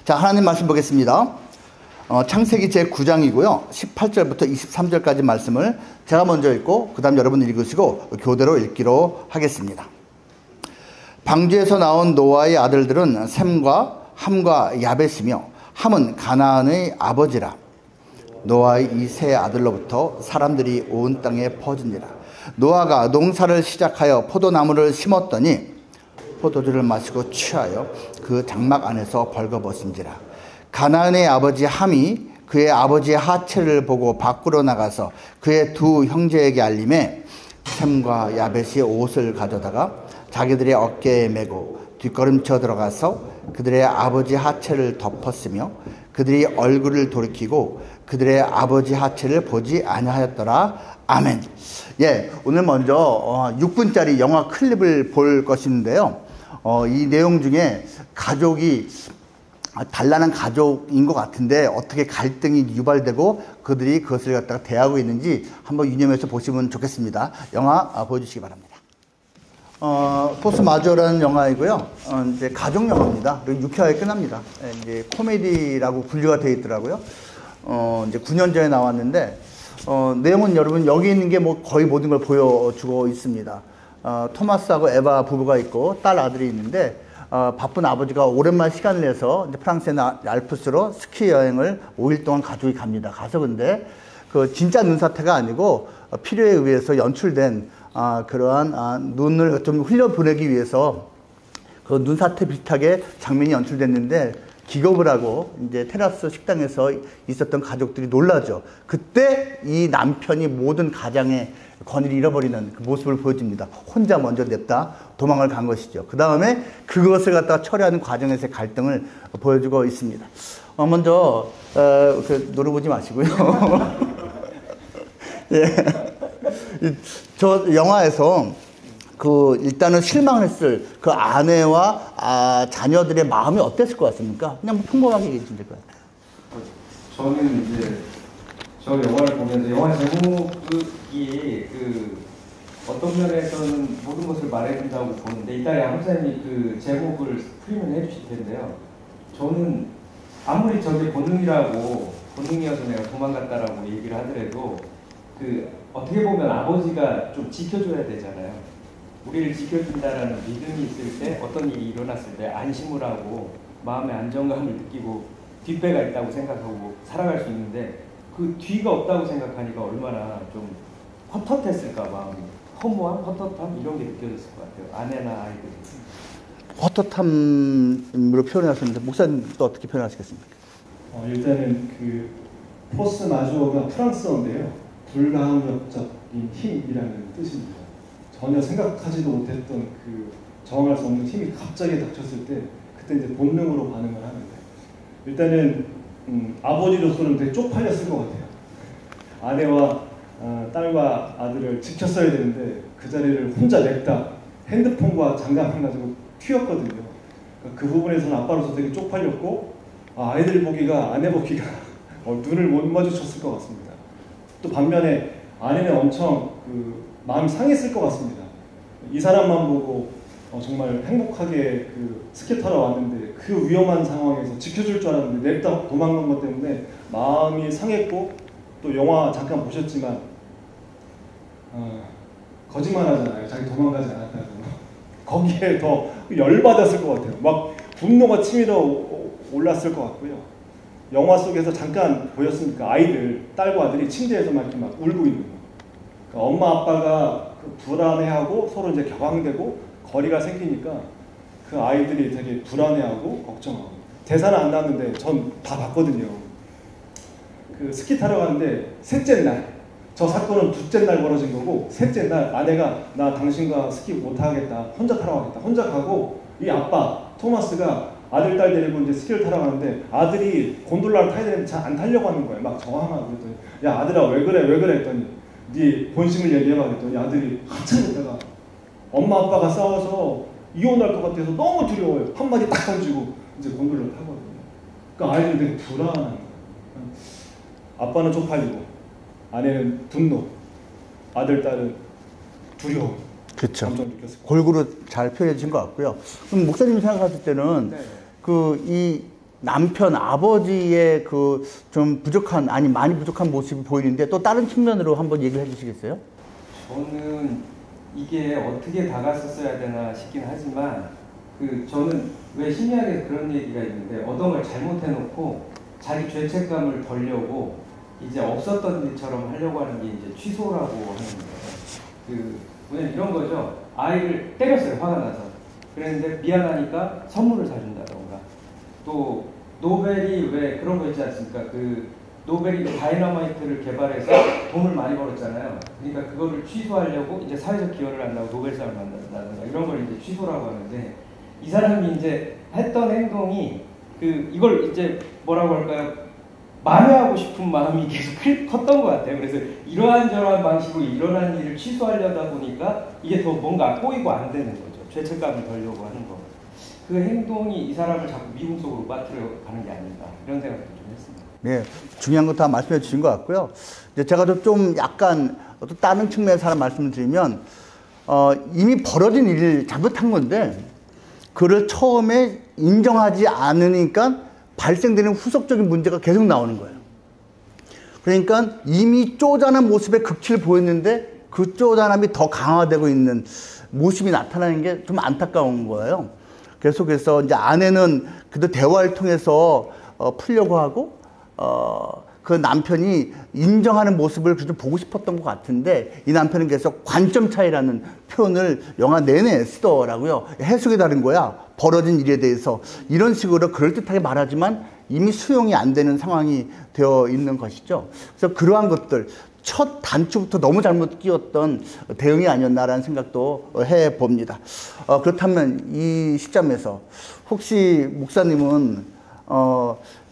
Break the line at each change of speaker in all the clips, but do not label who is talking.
자, 하나님 말씀 보겠습니다. 창세기 제9장이고요. 18절부터 23절까지 말씀을 제가 먼저 읽고 그 다음 여러분 읽으시고 교대로 읽기로 하겠습니다. 방주에서 나온 노아의 아들들은 셈과 함과 야벳이며 함은 가나안의 아버지라. 노아의 이 세 아들로부터 사람들이 온 땅에 퍼진지라. 노아가 농사를 시작하여 포도나무를 심었더니 포도주를 마시고 취하여 그 장막 안에서 벌거벗은지라. 가나안의 아버지 함이 그의 아버지의 하체를 보고 밖으로 나가서 그의 두 형제에게 알림해 셈과 야벳이 옷을 가져다가 자기들의 어깨에 메고 뒷걸음쳐 들어가서 그들의 아버지 하체를 덮었으며 그들이 얼굴을 돌이키고 그들의 아버지 하체를 보지 아니하였더라. 아멘. 예, 오늘 먼저 6분짜리 영화 클립을 볼 것인데요. 이 내용 중에 가족이 단란한 가족인 것 같은데 어떻게 갈등이 유발되고 그들이 그것을 갖다가 대하고 있는지 한번 유념해서 보시면 좋겠습니다. 영화 보여주시기 바랍니다. 포스 마저라는 영화이고요. 이제 가족 영화입니다. 그리고 유쾌하게 끝납니다. 이제 코미디라고 분류가 되어 있더라고요. 이제 9년 전에 나왔는데 내용은 여러분 여기 있는 게 뭐 거의 모든 걸 보여주고 있습니다. 토마스하고 에바 부부가 있고 딸 아들이 있는데 바쁜 아버지가 오랜만에 시간을 내서 이제 프랑스의 알프스로 스키 여행을 5일 동안 가족이 갑니다. 가서 근데 그 진짜 눈사태가 아니고 필요에 의해서 연출된 그러한 눈을 좀 흘려보내기 위해서 그 눈사태 비슷하게 장면이 연출됐는데 기겁을 하고 이제 테라스 식당에서 있었던 가족들이 놀라죠. 그때 이 남편이 모든 가장의 권위를 잃어버리는 그 모습을 보여줍니다. 혼자 먼저 냈다 도망을 간 것이죠. 그 다음에 그것을 갖다가 처리하는 과정에서의 갈등을 보여주고 있습니다. 먼저 노래 보지 마시고요. 예. 저 영화에서 일단은 실망했을 그 아내와 자녀들의 마음이 어땠을 것 같습니까? 그냥 평범하게 얘기해주면 될 것 같아요.
저는 이제 저 영화를 보면서 영화 제목이 어떤 면에서는 모든 것을 말해준다고 보는데 이따 양 목사님이 그 제목을 풀이면 해주실 텐데요. 저는 아무리 저게 본능이어서 내가 도망갔다라고 얘기를 하더라도 어떻게 보면 아버지가 좀 지켜줘야 되잖아요. 우리를 지켜준다라는 믿음이 있을 때 어떤 일이 일어났을 때 안심을 하고 마음의 안정감을 느끼고 뒷배가 있다고 생각하고 살아갈 수 있는데 그 뒤가 없다고 생각하니까 얼마나 좀 헛헛했을까 마음이. 허무함, 헛헛함 이런 게 느껴졌을 것 같아요. 아내나 아이들이.
헛헛함으로 표현하셨는데 목사님 또 어떻게 표현하시겠습니까?
일단은 그 포스 마주어가 프랑스어인데요. 불가항력적인 힘이라는 뜻입니다. 전혀 생각하지도 못했던 그 저항할 수 없는 힘이 갑자기 닥쳤을 때 그때 이제 본능으로 반응을 하는데 일단은 아버지로서는 되게 쪽팔렸을 것 같아요. 아내와 딸과 아들을 지켰어야 되는데 그 자리를 혼자 냈다. 핸드폰과 장갑을 가지고 튀었거든요. 그러니까 그 부분에서는 아빠로서 되게 쪽팔렸고 아이들 보기가 아내 보기가 눈을 못 마주쳤을 것 같습니다. 또 반면에 아내는 엄청 마음이 상했을 것 같습니다. 이 사람만 보고 정말 행복하게 스키 타러 왔는데 그 위험한 상황에서 지켜줄 줄 알았는데 냅다 도망간 것 때문에 마음이 상했고 또 영화 잠깐 보셨지만 거짓말 하잖아요. 자기 도망가지 않았다고. 거기에 더 열받았을 것 같아요. 막 분노가 치밀어 올랐을 것 같고요. 영화 속에서 잠깐 보였으니까 딸과 아들이 침대에서 막 이렇게 막 울고 있는 거예요. 그러니까 엄마 아빠가 불안해하고 서로 이제 격앙되고 거리가 생기니까 그 아이들이 되게 불안해하고 걱정하고. 대사는 안 나왔는데 전 다 봤거든요. 스키 타러 가는데 셋째 날, 저 사건은 둘째 날 벌어진 거고 셋째 날 아내가 나 당신과 스키 못 하겠다, 혼자 타러 가겠다, 혼자 가고 이 아빠 토마스가 아들 딸 데리고 이제 스키를 타러 가는데 아들이 곤돌라를 타야 되는데 잘 안 타려고 하는 거예요. 막 저항하고 그랬더니 야 아들아 왜 그래 했더니 네 본심을 얘기해봐 그랬더니 아들이 한참 있다가 엄마 아빠가 싸워서 이혼할 것 같아서 너무 두려워요. 한마디 딱 던지고 이제 곤돌라를 타거든요. 그러니까 아이들이 되게 불안한 거예요. 아빠는 쪽팔리고 아내는 분노, 아들 딸은 두려움.
그렇죠.
감정 느꼈을 것
골고루 잘 표현해 주신 것 같고요. 그럼 목사님이 생각하실 때는
네.
이 남편 아버지의 좀 부족한 아니 많이 부족한 모습이 보이는데 또 다른 측면으로 한번 얘기를 해주시겠어요?
저는 이게 어떻게 다가섰어야 되나 싶긴 하지만 저는 왜 심리학에 그런 얘기가 있는데 어떤 걸 잘못해놓고 자기 죄책감을 덜려고 이제 없었던 일처럼 하려고 하는 게 이제 취소라고 하는 거예요. 뭐냐면 이런 거죠. 아이를 때렸어요. 화가 나서. 그랬는데 미안하니까 선물을 사준다던가. 또 노벨이 왜 그런 거 있지 않습니까? 노벨이 다이너마이트를 개발해서 돈을 많이 벌었잖아요. 그러니까 그거를 취소하려고 이제 사회적 기여를 한다고 노벨상을 만든다든가 이런 걸 이제 취소라고 하는데 이 사람이 이제 했던 행동이 이걸 이제 뭐라고 할까요? 만회하고 싶은 마음이 계속 컸던 것 같아요. 그래서 이러한 저러한 방식으로 일어난 일을 취소하려다 보니까 이게 더 뭔가 꼬이고 안 되는 거죠. 죄책감을 덜려고 하는 거. 그 행동이 이 사람을 자꾸 미궁 속으로 빠뜨려 가는 게 아닌가 이런 생각도 좀 했습니다.
네, 중요한 거 다 말씀해 주신 것 같고요. 이제 제가 좀 약간 또 다른 측면에서 하나 말씀을 드리면 이미 벌어진 일을 잘못한 건데 그를 처음에 인정하지 않으니까 발생되는 후속적인 문제가 계속 나오는 거예요. 그러니까 이미 쪼잔한 모습의 극치를 보였는데 그 쪼잔함이 더 강화되고 있는 모습이 나타나는 게 좀 안타까운 거예요. 계속해서 이제 아내는 그래도 대화를 통해서 풀려고 하고 그 남편이 인정하는 모습을 좀 보고 싶었던 것 같은데 이 남편은 계속 관점 차이라는 표현을 영화 내내 쓰더라고요. 해석이 다른 거야. 벌어진 일에 대해서 이런 식으로 그럴듯하게 말하지만 이미 수용이 안 되는 상황이 되어 있는 것이죠. 그래서 그러한 것들 첫 단추부터 너무 잘못 끼웠던 대응이 아니었나라는 생각도 해봅니다. 그렇다면 이 시점에서 혹시 목사님은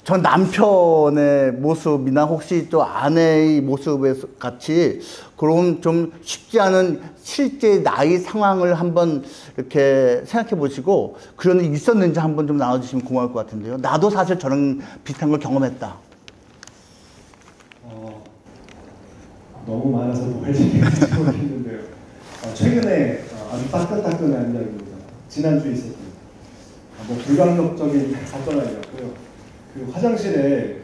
전 남편의 모습이나 혹시 또 아내의 모습에 같이 그런 좀 쉽지 않은 실제 나의 상황을 한번 이렇게 생각해 보시고 그런 일이 있었는지 한번 좀 나눠주시면 고마울 것 같은데요. 나도 사실 저런 비슷한 걸 경험했다.
너무 많아서 뭘 얘기할지 모르겠는데요. 최근에 아주 따끈따끈한 이야기입니다. 지난주에 있었던 불강력적인 사건 아니었고요. 화장실에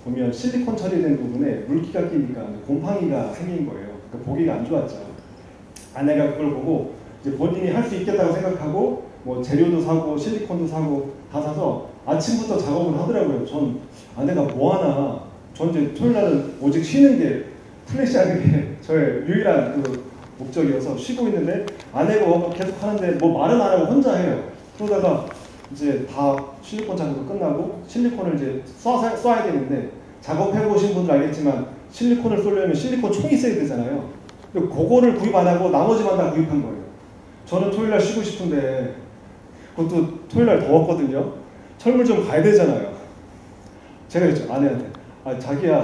보면 실리콘 처리된 부분에 물기가 끼니까 곰팡이가 생긴 거예요. 그러니까 보기가 안 좋았죠. 아내가 그걸 보고 이제 본인이 할 수 있겠다고 생각하고 뭐 재료도 사고 실리콘도 사고 다 사서 아침부터 작업을 하더라고요. 전 아내가 뭐 하나, 전 이제 토요일 날은 오직 쉬는 게 플래시하는 게 저의 유일한 목적이어서 쉬고 있는데 아내가 계속 하는데 뭐 말은 안 하고 혼자 해요. 그러다가 이제 다 실리콘 작업도 끝나고 실리콘을 이제 쏴야 되는데 작업해보신 분들 알겠지만 실리콘을 쏘려면 실리콘 총이 있어야 되잖아요. 근데 그거를 구입 안 하고 나머지만 다 구입한 거예요. 저는 토요일날 쉬고 싶은데 그것도 토요일날 더웠거든요. 철물 좀 가야 되잖아요. 제가 했죠. 아내한테. 자기야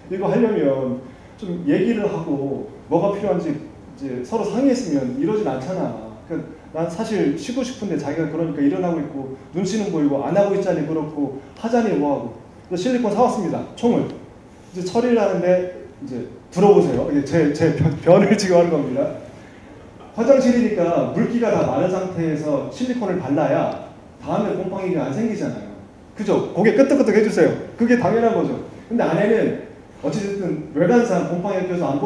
이거 하려면 좀 얘기를 하고 뭐가 필요한지 이제 서로 상의했으면 이러진 않잖아. 그러니까 난 사실 쉬고 싶은데 자기가 그러니까 일어나고 있고 눈치는 보이고 안 하고 있자니 그렇고 하자니 뭐하고. 그래서 실리콘 사왔습니다. 총을. 이제 처리를 하는데 이제 들어보세요. 이게 제 변을 지금 하는 겁니다. 화장실이니까 물기가 다 마른 상태에서 실리콘을 발라야 다음에 곰팡이가 안 생기잖아요. 그죠? 고개 끄덕끄덕 해주세요. 그게 당연한 거죠. 근데 아내는 어찌됐든 외관상 곰팡이가 껴서 안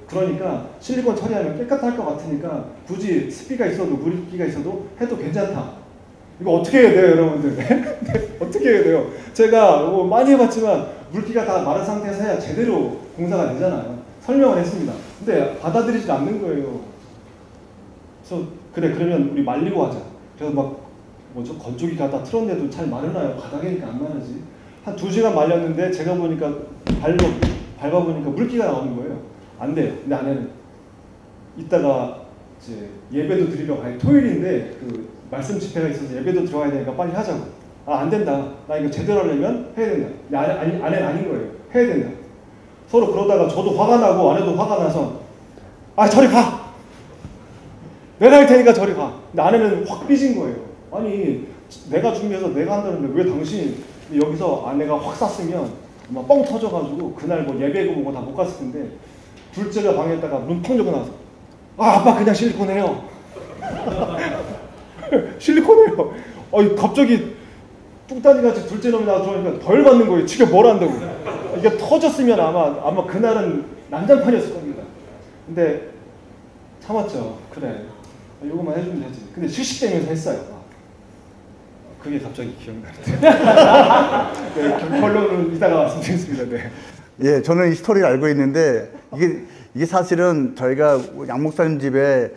그러니까 실리콘 처리하면 깨끗할 것 같으니까 굳이 습기가 있어도 물기가 있어도 해도 괜찮다. 이거 어떻게 해야 돼요, 여러분들? 어떻게 해야 돼요? 제가 뭐 많이 해봤지만 물기가 다 마른 상태에서 해야 제대로 공사가 되잖아요. 설명을 했습니다. 근데 받아들이지 않는 거예요. 그래서 그래 그러면 우리 말리고 하자. 그래서 막 저 건조기 갖다 틀었는데도 잘 마르나요? 바닥이니까 안 마르지. 한 2시간 말렸는데 제가 보니까 밟아보니까 물기가 나오는 거예요. 안 돼요. 근데 아내는 이따가 이제 예배도 드리러 가요. 토요일인데 말씀 집회가 있어서 예배도 들어가야 되니까 빨리 하자고. 안 된다. 나 이거 제대로 하려면 해야 된다. 아내는 아닌 거예요. 해야 된다. 서로 그러다가 저도 화가 나고 아내도 화가 나서 저리 가! 내가 할 테니까 저리 가. 근데 아내는 확 삐진 거예요. 아니 내가 준비해서 내가 한다는데 왜 당신이 여기서 아내가 확 쐈으면 막 뻥 터져가지고 그날 뭐 예배고 뭐고 다 못 갔을 텐데 둘째가 방에다가 문 펑 열고 나서 아빠 그냥 실리콘해요. 실리콘해요. 갑자기 뚱딴이같이 둘째 놈이 나와서 그러니까 덜 맞는 거예요. 지가 뭘 한다고. 이게 터졌으면 아마 그날은 난장판이었을 겁니다. 근데 참았죠. 그래. 요거만 해주면 되지. 근데 실식되면서 했어요. 그게 갑자기 기억나는데. 네, 결론은 이따가 말씀드리겠습니다. 네.
예, 저는 이 스토리를 알고 있는데 이게 사실은 저희가 양 목사님 집에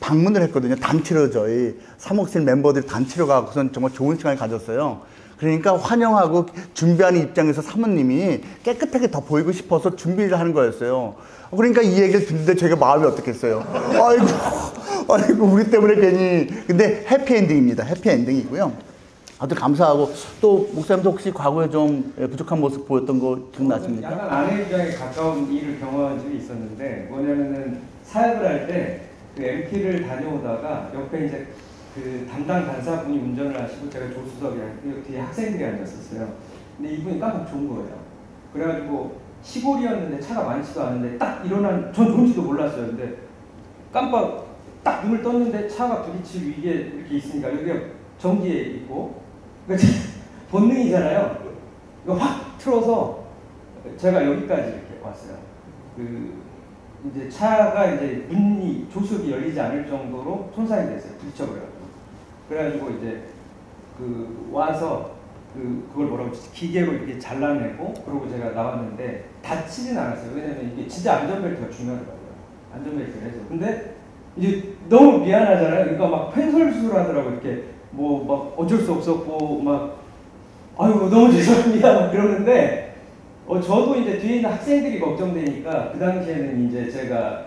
방문을 했거든요. 단체로 저희 사목실 멤버들 단체로 가고선 정말 좋은 시간을 가졌어요. 그러니까 환영하고 준비하는 입장에서 사모님이 깨끗하게 더 보이고 싶어서 준비를 하는 거였어요. 그러니까 이 얘기를 듣는데 저희가 마음이 어떻겠어요. 아이고 우리 때문에 괜히. 근데 해피엔딩입니다. 해피엔딩이고요. 아주 감사하고. 또 목사님도 혹시 과거에 좀 부족한 모습 보였던 거 기억나십니까?
약간 아내 입장에 가까운 일을 경험한 적이 있었는데, 뭐냐면은 사역을 할 때 그 MT를 다녀오다가 옆에 이제 그 담당 간사분이 운전을 하시고 제가 조수석이랑 뒤에 학생들이 앉았었어요. 근데 이분이 깜빡 좋은 거예요. 그래가지고 시골이었는데 차가 많지도 않은데 딱 전 좋은지도 몰랐어요. 근데 깜빡 딱 눈을 떴는데 차가 부딪힐 위기에 이렇게 있으니까 여기가 전기에 있고, 그러니까 본능이잖아요. 이거 확 틀어서 제가 여기까지 이렇게 왔어요. 이제 차가 이제 문이 조수석이 열리지 않을 정도로 손상이 됐어요. 부딪혀버려가지고. 그래가지고 이제 와서 그걸 뭐라고 기계로 이렇게 잘라내고, 그러고 제가 나왔는데 다치진 않았어요. 왜냐면 이게 진짜 안전벨트가 중요하더라고요. 안전벨트를 해서. 근데 이제 너무 미안하잖아요. 그러니까 막 횡설수설 하더라고. 이렇게 뭐 막 어쩔 수 없었고 막 아유 너무 죄송합니다 막 그러는데, 저도 이제 뒤에 있는 학생들이 걱정되니까 그 당시에는 이제 제가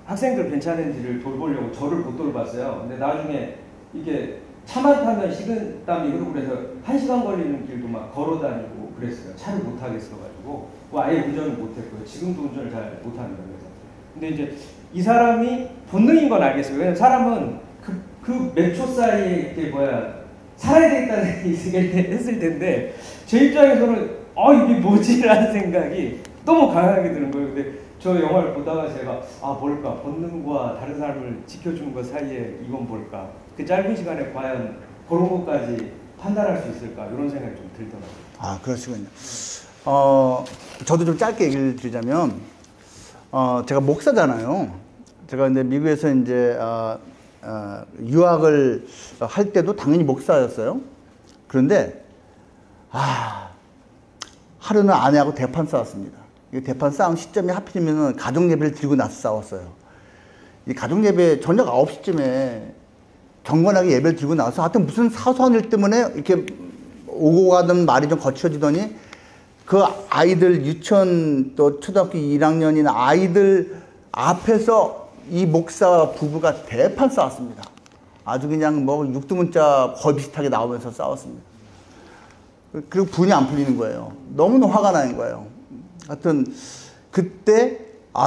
학생들 괜찮은지를 돌보려고 저를 못 돌봤어요. 근데 나중에 이게 차만 타면 식은땀이 흐르고 그래서 1시간 걸리는 길도 막 걸어 다니고 그랬어요. 차를 못 타겠어가지고. 아예 운전을 못 했고요. 지금도 운전을 잘 못하는 거예요. 근데 이제 이 사람이 본능인 건 알겠어요. 왜냐면 사람은 그 몇 초 사이에 이게 살아야 되겠다는 생각을 했을 텐데, 제 입장에서는 이게 뭐지라는 생각이 너무 강하게 드는 거예요. 근데 저 영화를 보다가 제가 뭘까, 본능과 다른 사람을 지켜주는 것 사이에 이건 뭘까, 그 짧은 시간에 과연 그런 것까지 판단할 수 있을까, 이런 생각이 좀 들더라고요.
그러시군요. 저도 좀 짧게 얘기를 드리자면, 제가 목사잖아요. 제가 근데 미국에서 이제 유학을 할 때도 당연히 목사였어요. 그런데 하루는 아내하고 대판 싸웠습니다. 이 대판 싸운 시점이 하필이면 가족 예배를 드리고 나서 싸웠어요. 이 가족 예배 저녁 9시쯤에 경건하게 예배를 드리고 나서 하여튼 무슨 사소한 일 때문에 이렇게 오고 가던 말이 좀 거칠어지더니 그 아이들 유치원 또 초등학교 1학년인 아이들 앞에서 이 목사 부부가 대판 싸웠습니다. 아주 그냥 뭐 육두문자 거의 비슷하게 나오면서 싸웠습니다. 그리고 분이 안 풀리는 거예요. 너무너무 화가 나는 거예요. 하여튼 그때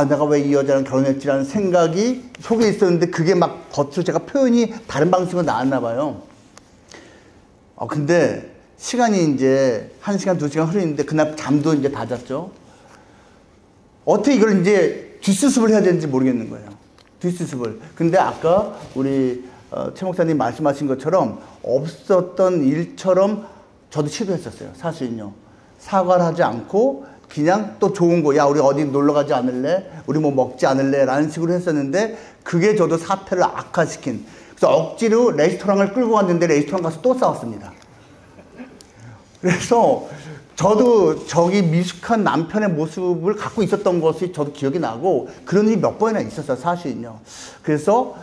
내가 왜 이 여자랑 결혼했지라는 생각이 속에 있었는데 그게 막 겉으로 제가 표현이 다른 방식으로 나왔나 봐요. 근데 시간이 이제 1시간, 2시간 흐르는데 그날 잠도 이제 다 잤죠. 어떻게 이걸 이제 뒷수습을 해야 되는지 모르겠는 거예요. 뒷수습을. 근데 아까 우리 최 목사님 말씀하신 것처럼 없었던 일처럼 저도 시도했었어요. 사실은요. 사과를 하지 않고 그냥 또 좋은 거, 야 우리 어디 놀러 가지 않을래? 우리 뭐 먹지 않을래? 라는 식으로 했었는데 그게 저도 사태를 악화시킨. 그래서 억지로 레스토랑을 끌고 갔는데 레스토랑 가서 또 싸웠습니다. 그래서 저도 저기 미숙한 남편의 모습을 갖고 있었던 것이 저도 기억이 나고 그런 일이 몇 번이나 있었어요. 사실은요. 그래서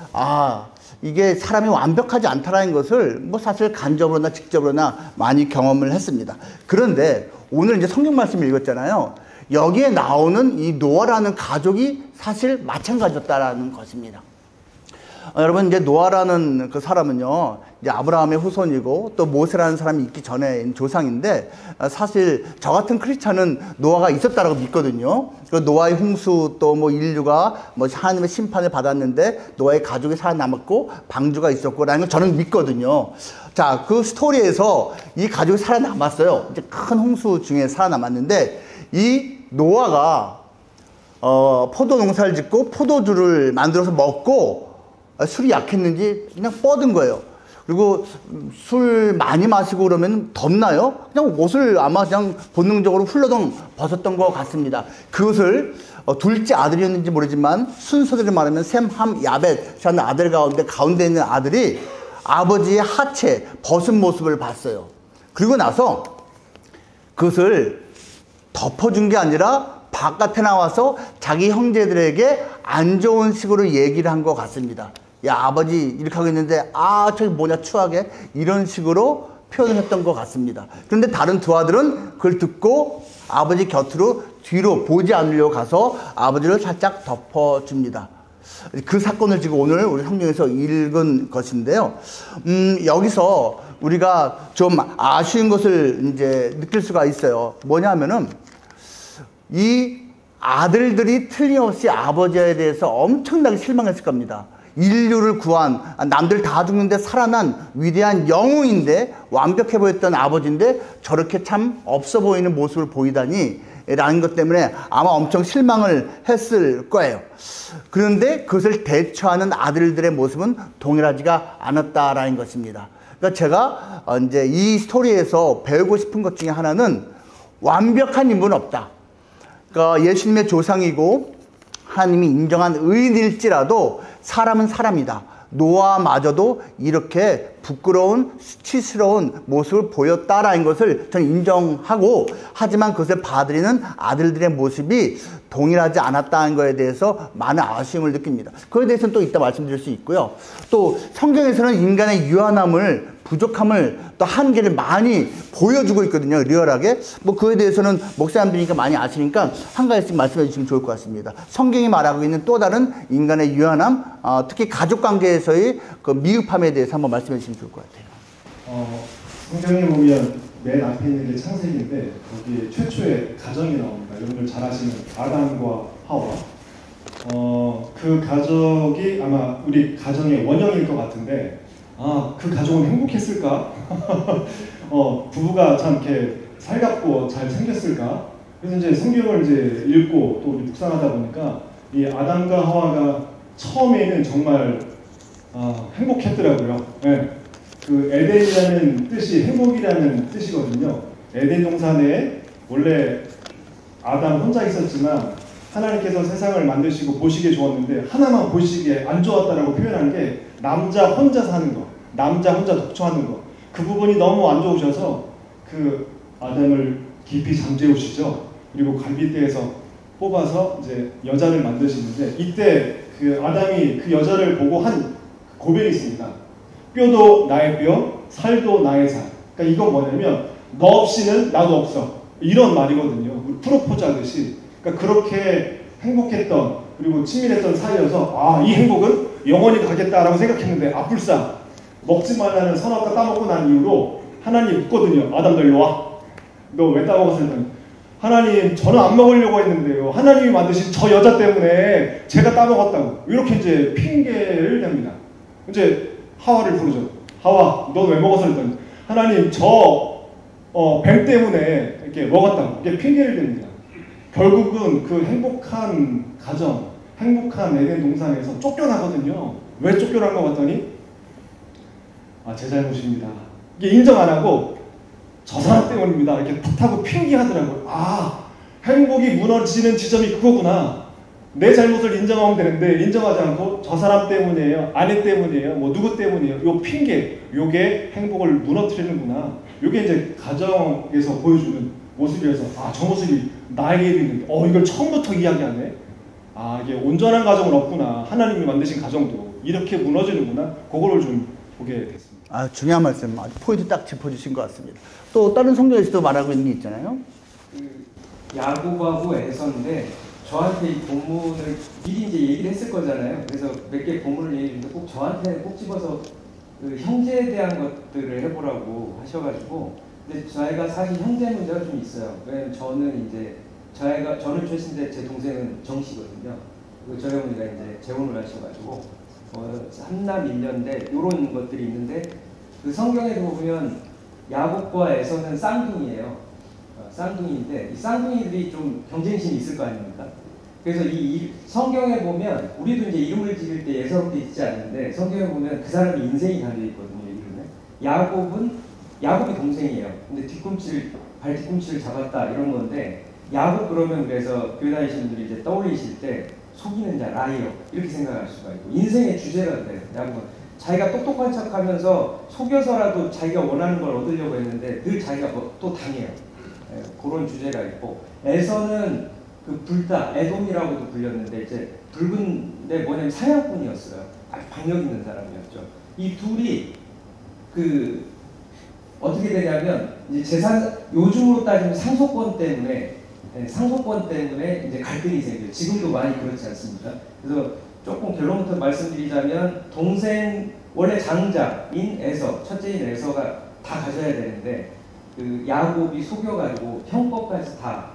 이게 사람이 완벽하지 않다라는 것을 뭐 사실 간접으로나 직접으로나 많이 경험을 했습니다. 그런데 오늘 이제 성경 말씀을 읽었잖아요. 여기에 나오는 이 노아라는 가족이 사실 마찬가지였다라는 것입니다. 여러분 이제 노아라는 그 사람은요, 이제 아브라함의 후손이고 또 모세라는 사람이 있기 전에 조상인데 사실 저 같은 크리스찬은 노아가 있었다라고 믿거든요. 그 노아의 홍수 또 뭐 인류가 뭐 하나님의 심판을 받았는데 노아의 가족이 살아남았고 방주가 있었고라는 걸 저는 믿거든요. 자, 그 스토리에서 이 가족이 살아남았어요. 이제 큰 홍수 중에 살아남았는데 이 노아가 포도 농사를 짓고 포도주를 만들어서 먹고 술이 약했는지 그냥 뻗은 거예요. 그리고 술 많이 마시고 그러면 덥나요? 그냥 옷을 아마 그냥 본능적으로 훌러덩 벗었던 것 같습니다. 그것을 둘째 아들이었는지 모르지만 순서대로 말하면 샘, 함, 야벳이라는 아들 가운데 있는 아들이 아버지의 하체 벗은 모습을 봤어요. 그리고 나서 그것을 덮어준 게 아니라 바깥에 나와서 자기 형제들에게 안 좋은 식으로 얘기를 한 것 같습니다. 야, 아버지 이렇게 하고 있는데 저기 뭐냐 추하게, 이런 식으로 표현을 했던 것 같습니다. 그런데 다른 두 아들은 그걸 듣고 아버지 곁으로 뒤로 보지 않으려고 가서 아버지를 살짝 덮어줍니다. 그 사건을 지금 오늘 우리 성경에서 읽은 것인데요. 여기서 우리가 좀 아쉬운 것을 이제 느낄 수가 있어요. 뭐냐면은 이 아들들이 틀림없이 아버지에 대해서 엄청나게 실망했을 겁니다. 인류를 구한, 남들 다 죽는데 살아난 위대한 영웅인데, 완벽해 보였던 아버지인데 저렇게 참 없어 보이는 모습을 보이다니 라는 것 때문에 아마 엄청 실망을 했을 거예요. 그런데 그것을 대처하는 아들들의 모습은 동일하지가 않았다라는 것입니다. 그러니까 제가 이제 이 스토리에서 배우고 싶은 것 중에 하나는 완벽한 인물은 없다. 그러니까 예수님의 조상이고 하나님이 인정한 의인일지라도 사람은 사람이다. 노아마저도 이렇게 부끄러운 수치스러운 모습을 보였다라는 것을 저는 인정하고, 하지만 그것을 받아들이는 아들들의 모습이 동일하지 않았다는 것에 대해서 많은 아쉬움을 느낍니다. 그에 대해서는 또 이따 말씀드릴 수 있고요. 또 성경에서는 인간의 유한함을, 부족함을, 또 한계를 많이 보여주고 있거든요. 리얼하게. 뭐 그에 대해서는 목사님들이니까 많이 아시니까 한 가지씩 말씀해 주시면 좋을 것 같습니다. 성경이 말하고 있는 또 다른 인간의 유한함, 특히 가족관계에서의 그 미흡함에 대해서 한번 말씀해 주시면 좋을 것 같아요.
성경에 보면 맨 앞에 있는 게 창세기인데 거기에 최초의 가정이 나옵니다. 여러분들 잘 아시는 아담과 하와. 그 가족이 아마 우리 가정의 원형일 것 같은데, 그 가족은 행복했을까? 부부가 참 이렇게 살갑고 잘 생겼을까? 그래서 이제 성경을 이제 읽고 또 묵상하다 보니까 이 아담과 하와가 처음에는 정말 행복했더라고요. 네. 그 에덴이라는 뜻이 행복이라는 뜻이거든요. 에덴 동산에 원래 아담 혼자 있었지만 하나님께서 세상을 만드시고 보시기에 좋았는데 하나만 보시기에 안 좋았다라고 표현한 게 남자 혼자 사는 거, 남자 혼자 독초하는 거, 그 부분이 너무 안 좋으셔서 그 아담을 깊이 잠재우시죠. 그리고 갈빗대에서 뽑아서 이제 여자를 만드시는데, 이때 그 아담이 그 여자를 보고 한 고백이 있습니다. 뼈도 나의 뼈, 살도 나의 살. 그러니까 이건 뭐냐면 너 없이는 나도 없어, 이런 말이거든요. 프로포즈 하듯이. 그러니까 그렇게 행복했던, 그리고 친밀했던 사이여서 이 행복은 영원히 가겠다라고 생각했는데 불사 먹지 말라는 선악과 따먹고 난 이후로 하나님 묻거든요. 아담 너 일로 와. 너 왜 따먹었을까? 하나님 저는 안 먹으려고 했는데요. 하나님이 만드신 저 여자 때문에 제가 따먹었다고. 이렇게 이제 핑계를 냅니다. 이제 하와를 부르죠. 하와 너 왜 먹었어? 했더니 하나님 저 뱀 때문에 이렇게 먹었다고. 이게 핑계를 댑니다. 결국은 그 행복한 가정, 행복한 에덴 동산에서 쫓겨나거든요. 왜 쫓겨난 것 같더니 제 잘못입니다. 이게 인정 안 하고 저 사람 때문입니다. 이렇게 탓하고 핑계하더라고요. 행복이 무너지는 지점이 그거구나. 내 잘못을 인정하면 되는데 인정하지 않고 저 사람 때문이에요, 아내 때문이에요, 뭐 누구 때문이에요, 요 핑계, 요게 행복을 무너뜨리는구나. 요게 이제 가정에서 보여주는 모습이어서 저 모습이 나에게도 있는데 이걸 처음부터 이야기하네. 이게 온전한 가정은 없구나. 하나님이 만드신 가정도 이렇게 무너지는구나. 그거를 좀 보게 됐습니다.
중요한 말씀, 아주 포인트 딱 짚어주신 것 같습니다. 또 다른 성경에서도 말하고 있는 게 있잖아요.
야곱하고 에서인데 저한테 이 본문을 미리 이제 얘기를 했을 거잖아요. 그래서 몇 개 본문을 얘기했는데 꼭 저한테 꼭 집어서 그 형제에 대한 것들을 해보라고 하셔가지고, 근데 저희가 사실 형제 문제가 좀 있어요. 왜냐면 저는 이제 저는 최신데 제 동생은 정씨거든요. 그리고 저희 어머니가 이제 재혼을 하셔가지고 삼남 1년대 이런 것들이 있는데, 그 성경에도 보면 야곱과 에서는 쌍둥이에요. 쌍둥이인데 이 쌍둥이들이 좀 경쟁심이 있을 거 아닙니까? 그래서 이 성경에 보면 우리도 이제 이름을 지을 때 예사롭게 짓지 않는데 성경에 보면 그 사람의 인생이 달려 있거든요. 이름에. 야곱이 동생이에요. 근데 발뒤꿈치를 잡았다 이런 건데 야곱 그러면 그래서 교회 다니시는 분들이 이제 떠올리실 때 속이는 자, 라이어 이렇게 생각할 수가 있고 인생의 주제가 돼요. 야곱은 자기가 똑똑한 척하면서 속여서라도 자기가 원하는 걸 얻으려고 했는데 늘 자기가 또 당해요. 그런 주제가 있고 에서는 그 불다 에돔이라고도 불렸는데 이제 붉은데 뭐냐면 사냥꾼이었어요. 아주 박력 있는 사람이었죠. 이 둘이 그 어떻게 되냐면 이제 재산 요즘으로 따지면 상속권 때문에 이제 갈등이 생겨요. 지금도 많이 그렇지 않습니까? 그래서 조금 결론부터 말씀드리자면 동생 원래 장자인 에서 첫째인 에서가 다 가져야 되는데 그 야곱이 속여가지고 형 것까지 다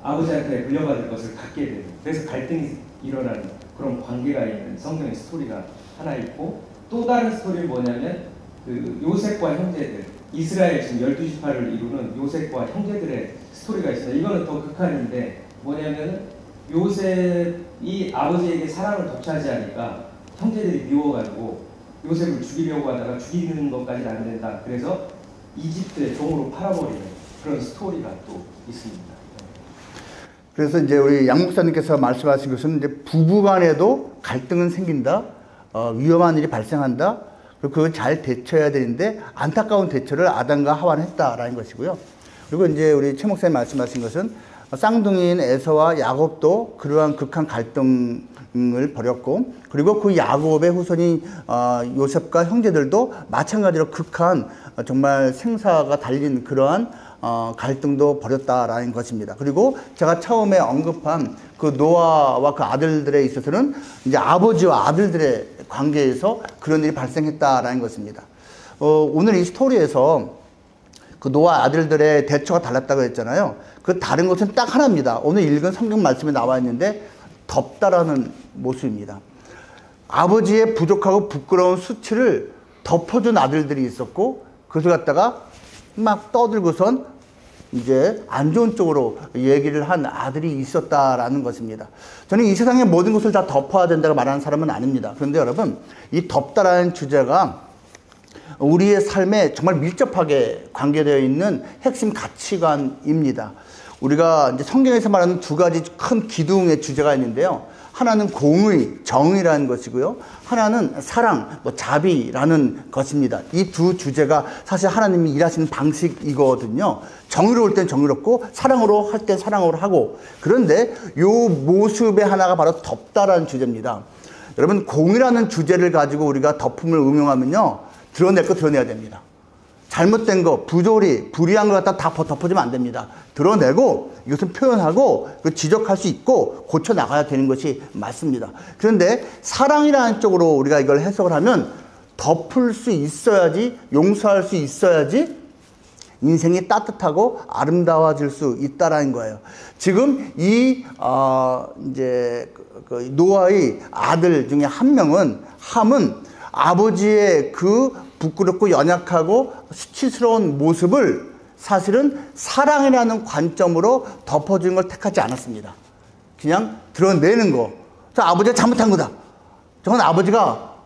아버지한테 물려받을 것을 갖게 되는 그래서 갈등이 일어나는 그런 관계가 있는 성경의 스토리가 하나 있고 또 다른 스토리는 뭐냐면 그 요셉과 형제들 이스라엘 지금 12지파를 이루는 요셉과 형제들의 스토리가 있습니다. 이거는 더 극한인데 뭐냐면 요셉이 아버지에게 사랑을 독차지하니까 형제들이 미워가지고 요셉을 죽이려고 하다가 죽이는 것까지는 안 된다. 그래서 이집트의 종으로 팔아버리는 그런 스토리가 또 있습니다.
그래서 이제 우리 양 목사님께서 말씀하신 것은 이제 부부간에도 갈등은 생긴다, 위험한 일이 발생한다. 그리고 그걸 잘 대처해야 되는데 안타까운 대처를 아담과 하와는 했다라는 것이고요. 그리고 이제 우리 최 목사님 말씀하신 것은 쌍둥이인 에서와 야곱도 그러한 극한 갈등을 벌였고 그리고 그 야곱의 후손인 요셉과 형제들도 마찬가지로 극한 정말 생사가 달린 그러한 갈등도 벌였다라는 것입니다. 그리고 제가 처음에 언급한 그 노아와 그 아들들에 있어서는 이제 아버지와 아들들의 관계에서 그런 일이 발생했다라는 것입니다. 오늘 이 스토리에서 그 노아 아들들의 대처가 달랐다고 했잖아요. 그 다른 것은 딱 하나입니다. 오늘 읽은 성경 말씀에 나와 있는데 덮다라는 모습입니다. 아버지의 부족하고 부끄러운 수치를 덮어준 아들들이 있었고 그것을 갖다가 막 떠들고선 이제 안 좋은 쪽으로 얘기를 한 아들이 있었다라는 것입니다. 저는 이 세상의 모든 것을 다 덮어야 된다고 말하는 사람은 아닙니다. 그런데 여러분, 이 덮다라는 주제가 우리의 삶에 정말 밀접하게 관계되어 있는 핵심 가치관입니다. 우리가 이제 성경에서 말하는 두 가지 큰 기둥의 주제가 있는데요. 하나는 공의, 정의라는 것이고요. 하나는 사랑, 자비라는 것입니다. 이 두 주제가 사실 하나님이 일하시는 방식이거든요. 정의로울 땐 정의롭고 사랑으로 할 땐 사랑으로 하고 그런데 이 모습의 하나가 바로 덮다라는 주제입니다. 여러분 공의라는 주제를 가지고 우리가 덮음을 응용하면요. 드러낼 거 드러내야 됩니다. 잘못된 거, 부조리, 불의한 거 갖다 다 덮어주면 안 됩니다. 드러내고 이것은 표현하고 지적할 수 있고 고쳐 나가야 되는 것이 맞습니다. 그런데 사랑이라는 쪽으로 우리가 이걸 해석을 하면 덮을 수 있어야지, 용서할 수 있어야지 인생이 따뜻하고 아름다워질 수 있다라는 거예요. 지금 이제 노아의 아들 중에 한 명은 함은 아버지의 그 부끄럽고 연약하고 수치스러운 모습을 사실은 사랑이라는 관점으로 덮어주는 걸 택하지 않았습니다. 그냥 드러내는 거. 저 아버지가 잘못한 거다. 저건 아버지가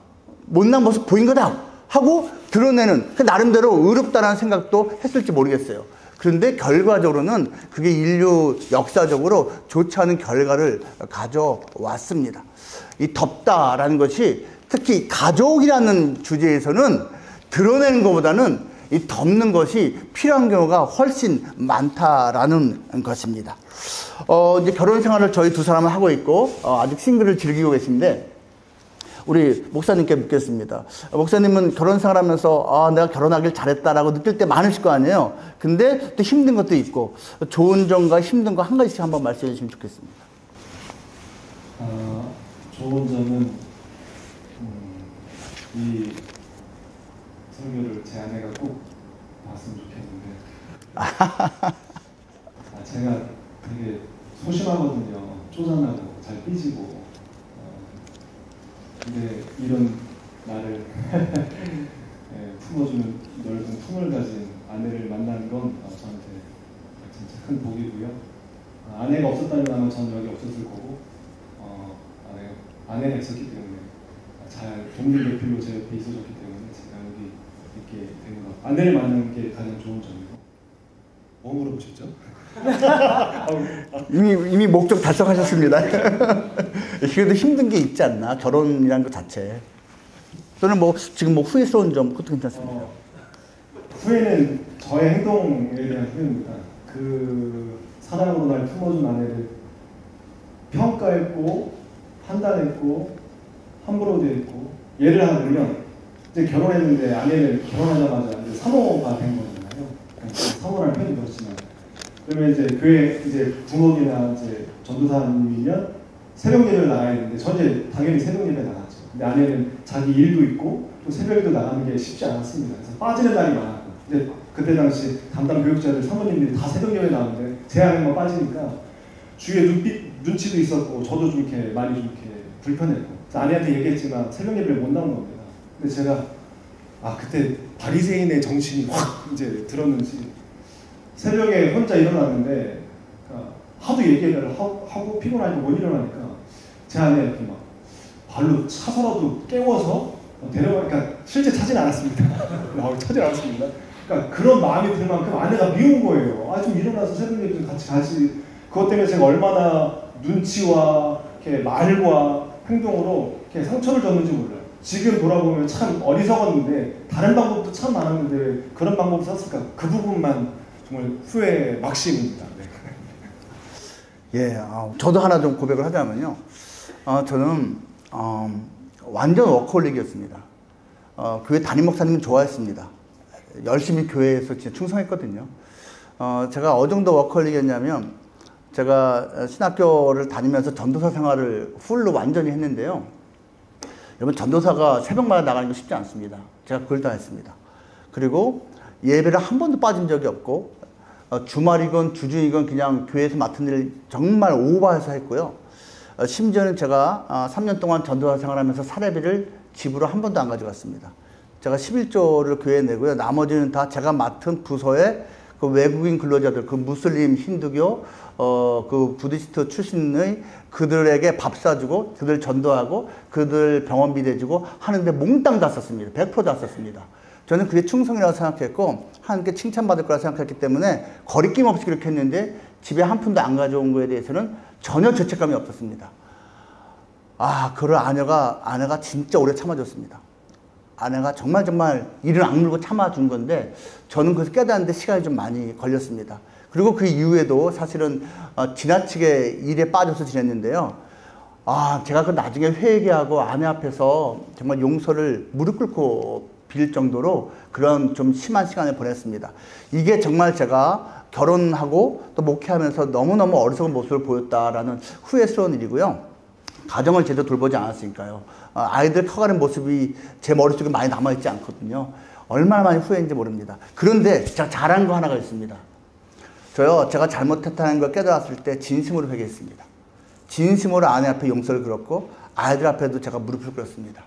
못난 모습 보인 거다. 하고 드러내는 그 나름대로 의롭다라는 생각도 했을지 모르겠어요. 그런데 결과적으로는 그게 인류 역사적으로 좋지 않은 결과를 가져왔습니다. 이 덮다라는 것이 특히 가족이라는 주제에서는 드러내는 것보다는 이 덮는 것이 필요한 경우가 훨씬 많다라는 것입니다. 이제 결혼 생활을 저희 두 사람은 하고 있고, 아직 싱글을 즐기고 계신데, 우리 목사님께 묻겠습니다. 목사님은 결혼 생활 하면서, 내가 결혼하길 잘했다라고 느낄 때 많으실 거 아니에요? 근데 또 힘든 것도 있고, 좋은 점과 힘든 거 한 가지씩 한번 말씀해 주시면 좋겠습니다.
좋은 점은, 이 설교를 제 아내가 꼭 봤으면 좋겠는데 제가 되게 소심하거든요. 쪼잔하고 잘 삐지고 근데 이런 나를 품어주는 넓은 품을 가진 아내를 만나는 건 저한테 진짜 큰 복이고요. 아내가 없었다면 아마 저는 여기 없었을 거고 아내가 있었기 때문에 잘 독립 대표로 제 옆에 있어줬기 때문에 제가 여기 이렇게 된 것. 아내를 만나는 게 가장 좋은 점이고. 뭐 물어보셨죠?
이미 목적 달성하셨습니다. 그래도 힘든 게 있지 않나? 결혼이라는 것 자체. 또는 뭐 지금 뭐 후회스러운 점 그것도 괜찮습니다.
후회는 저의 행동에 대한 후회입니다. 그 사랑으로 날 품어준 아내를 평가했고 판단했고 함부로 대했고, 예를 하나 들면 이제 결혼했는데 아내는 결혼하자마자 이제 사모가 된 거잖아요. 사모라는 표현이 그렇지만, 그러면 이제 교회 이제 부목이나 이제 전도사님이면 새벽 예배를 나가야 되는데 저 이제 당연히 새벽 예배 나갔죠. 근데 아내는 자기 일도 있고 또 새벽에도 나가는 게 쉽지 않았습니다. 그래서 빠지는 날이 많았고, 근데 그때 당시 담당 교육자들 사모님들이 다 새벽 예배 나오는데 제 아내만 빠지니까 주위에 눈치도 있었고 저도 좀 이렇게 많이 좀 이렇게 불편했고, 아내한테 얘기했지만 새벽 예배를 못 나온 겁니다. 근데 제가 그때 바리새인의 정신이 확 이제 들었는지 새벽에 혼자 일어났는데 하도 얘기를 하고 피곤하니까 못 일어나니까 제 아내 이렇게 막 발로 차서라도 깨워서 데려가니까 실제 차진 않았습니다. 차진 않았습니다. 그러니까 그런 마음이 들 만큼 아내가 미운 거예요. 좀 일어나서 새벽 예배 좀 같이 가지. 그것 때문에 제가 얼마나 눈치와 이렇게 말과 행동으로 이렇게 상처를 줬는지 몰라요. 지금 돌아보면 참 어리석었는데 다른 방법도 참 많았는데 그런 방법을 썼을까? 그 부분만 정말 후회 막심입니다. 네.
예, 저도 하나 좀 고백을 하자면요. 저는 완전 워커홀릭이었습니다. 교회 담임 목사님 좋아했습니다. 열심히 교회에서 진짜 충성했거든요. 제가 어느 정도 워커홀릭이었냐면, 제가 신학교를 다니면서 전도사 생활을 풀로 완전히 했는데요. 여러분, 전도사가 새벽마다 나가는 게 쉽지 않습니다. 제가 그걸 다 했습니다. 그리고 예배를 한 번도 빠진 적이 없고, 주말이건 주중이건 그냥 교회에서 맡은 일 정말 오버해서 했고요. 심지어는 제가 3년 동안 전도사 생활하면서 사례비를 집으로 한 번도 안 가져갔습니다. 제가 11조를 교회에 내고요. 나머지는 다 제가 맡은 부서에 그 외국인 근로자들, 그 무슬림, 힌두교, 그 부디스트 출신의 그들에게 밥 사주고, 그들 전도하고, 그들 병원비 대주고 하는데 몽땅 다 썼습니다. 100% 다 썼습니다. 저는 그게 충성이라고 생각했고, 하나님께 칭찬받을 거라 생각했기 때문에 거리낌 없이 그렇게 했는데, 집에 한 푼도 안 가져온 거에 대해서는 전혀 죄책감이 없었습니다. 그걸 아내가 진짜 오래 참아줬습니다. 아내가 정말 이를 악물고 참아준 건데, 저는 그래서 깨닫는데 시간이 좀 많이 걸렸습니다. 그리고 그 이후에도 사실은 지나치게 일에 빠져서 지냈는데요. 제가 그 나중에 회개하고 아내 앞에서 정말 용서를 무릎 꿇고 빌 정도로 그런 좀 심한 시간을 보냈습니다. 이게 정말 제가 결혼하고 또 목회하면서 너무너무 어리석은 모습을 보였다라는 후회스러운 일이고요. 가정을 제대로 돌보지 않았으니까요. 아이들 커가는 모습이 제 머릿속에 많이 남아있지 않거든요. 얼마나 많이 후회인지 모릅니다. 그런데 제가 잘한 거 하나가 있습니다. 제가 잘못했다는 걸 깨달았을 때 진심으로 회개했습니다. 진심으로 아내 앞에 용서를 빌었고, 아이들 앞에도 제가 무릎을 꿇었습니다.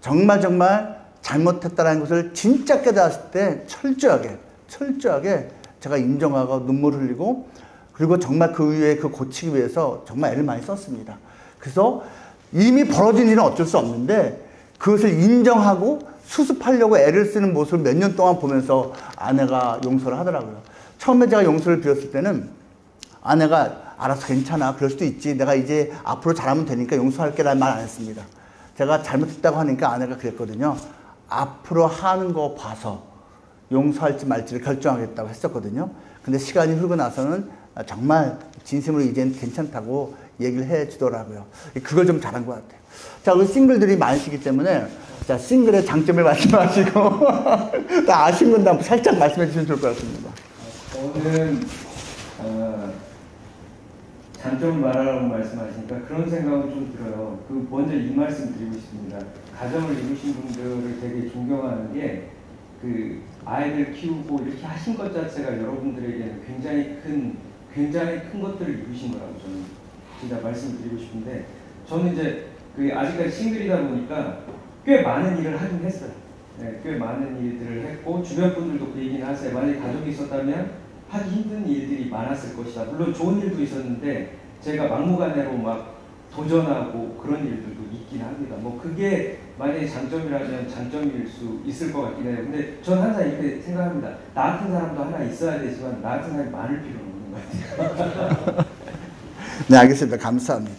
정말 잘못했다는 것을 진짜 깨달았을 때 철저하게 제가 인정하고 눈물을 흘리고, 그리고 정말 그 위에 그 고치기 위해서 정말 애를 많이 썼습니다. 그래서 이미 벌어진 일은 어쩔 수 없는데 그것을 인정하고 수습하려고 애를 쓰는 모습을 몇 년 동안 보면서 아내가 용서를 하더라고요. 처음에 제가 용서를 빌었을 때는 아내가 알아서 괜찮아, 그럴 수도 있지, 내가 이제 앞으로 잘하면 되니까 용서할게 라는 말 안 했습니다. 제가 잘못했다고 하니까 아내가 그랬거든요. 앞으로 하는 거 봐서 용서할지 말지를 결정하겠다고 했었거든요. 근데 시간이 흐르고 나서는 정말 진심으로 이제는 괜찮다고 얘기를 해 주더라고요. 그걸 좀 잘한 것 같아요. 자, 우리 싱글들이 많으시기 때문에, 자, 싱글의 장점을 말씀하시고, 다 아신 건 살짝 말씀해 주시면 좋을 것 같습니다.
저는, 장점을 말하라고 말씀하시니까 그런 생각은 좀 들어요. 먼저 이 말씀 드리고 싶습니다. 가정을 이루신 분들을 되게 존경하는 게, 아이들 키우고 이렇게 하신 것 자체가 여러분들에게는 굉장히 큰 것들을 이루신 거라고 저는 진짜 말씀드리고 싶은데, 저는 이제 아직까지 싱글이다 보니까 꽤 많은 일을 하긴 했어요. 네, 꽤 많은 일들을 했고, 주변 분들도 그 얘기는 하세요. 만약에 가족이 있었다면 하기 힘든 일들이 많았을 것이다. 물론 좋은 일도 있었는데 제가 막무가내로 막 도전하고 그런 일들도 있긴 합니다. 뭐 그게 만약에 장점이라면 장점일 수 있을 것 같긴 해요. 근데 저는 항상 이렇게 생각합니다. 나 같은 사람도 하나 있어야 되지만 나 같은 사람이 많을 필요는 없는 것 같아요.
네, 알겠습니다. 감사합니다.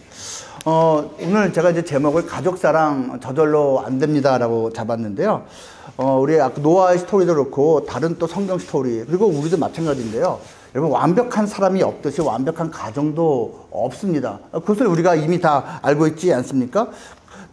오늘 제가 이제 제목을 가족사랑 저절로 안 됩니다라고 잡았는데요. 우리 아까 노아의 스토리도 그렇고 다른 또 성경 스토리 그리고 우리도 마찬가지인데요. 여러분 완벽한 사람이 없듯이 완벽한 가정도 없습니다. 그것을 우리가 이미 다 알고 있지 않습니까?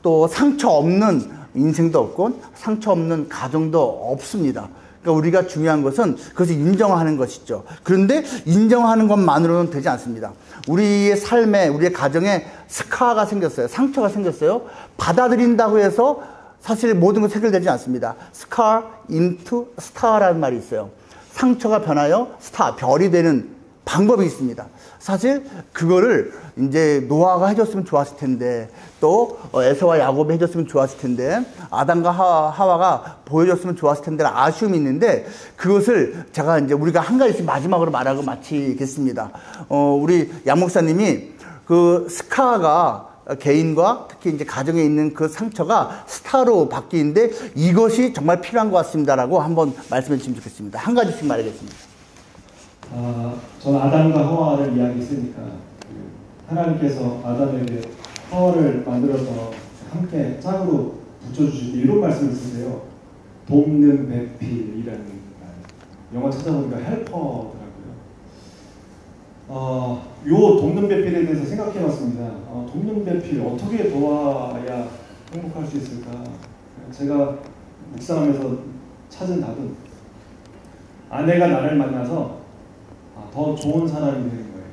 또 상처 없는 인생도 없고 상처 없는 가정도 없습니다. 그러니까 우리가 중요한 것은 그것을 인정하는 것이죠. 그런데 인정하는 것만으로는 되지 않습니다. 우리의 삶에, 우리의 가정에 스카가 생겼어요. 상처가 생겼어요. 받아들인다고 해서 사실 모든 것이 해결되지 않습니다. scar into star라는 말이 있어요. 상처가 변하여 스타, 별이 되는 방법이 있습니다. 사실 그거를 이제 노아가 해줬으면 좋았을 텐데 또 에서와 야곱이 해줬으면 좋았을 텐데 아담과 하와가 보여줬으면 좋았을 텐데 아쉬움이 있는데 그것을 제가 이제 우리가 한 가지씩 마지막으로 말하고 마치겠습니다. 우리 양 목사님이 그 스카가 개인과 특히 이제 가정에 있는 그 상처가 스타로 바뀌는데 이것이 정말 필요한 것 같습니다라고 한번 말씀해 주시면 좋겠습니다. 한 가지씩 말하겠습니다.
저는 아담과 하와를 이야기했으니까 하나님께서 아담에게 하와를 만들어서 함께 짝으로 붙여주실 때 이런 말씀을 쓰세요. 돕는 배필이라는 말. 영어 찾아보니까 헬퍼더라고요. 요 돕는 배필에 대해서 생각해봤습니다. 돕는 배필 어떻게 도와야 행복할 수 있을까? 제가 묵상하면서 찾은 답은 아내가 나를 만나서 더 좋은 사람이 되는 거예요.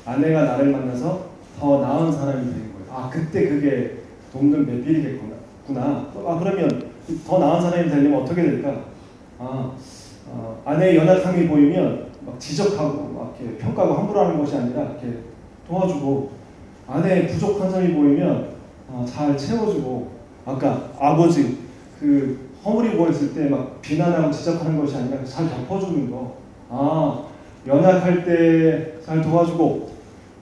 아내가 나를 만나서 더 나은 사람이 되는 거예요. 그때 그게 돕는 배필이겠구나. 그러면 더 나은 사람이 되려면 어떻게 될까? 아내의 연약함이 보이면 막 지적하고 막 이렇게 평가하고 함부로 하는 것이 아니라 이렇게 도와주고, 아내의 부족한 점이 보이면 잘 채워주고, 아까 아버지 그 허물이 보였을 때 막 비난하고 지적하는 것이 아니라 잘 덮어주는 거. 연약할 때 잘 도와주고,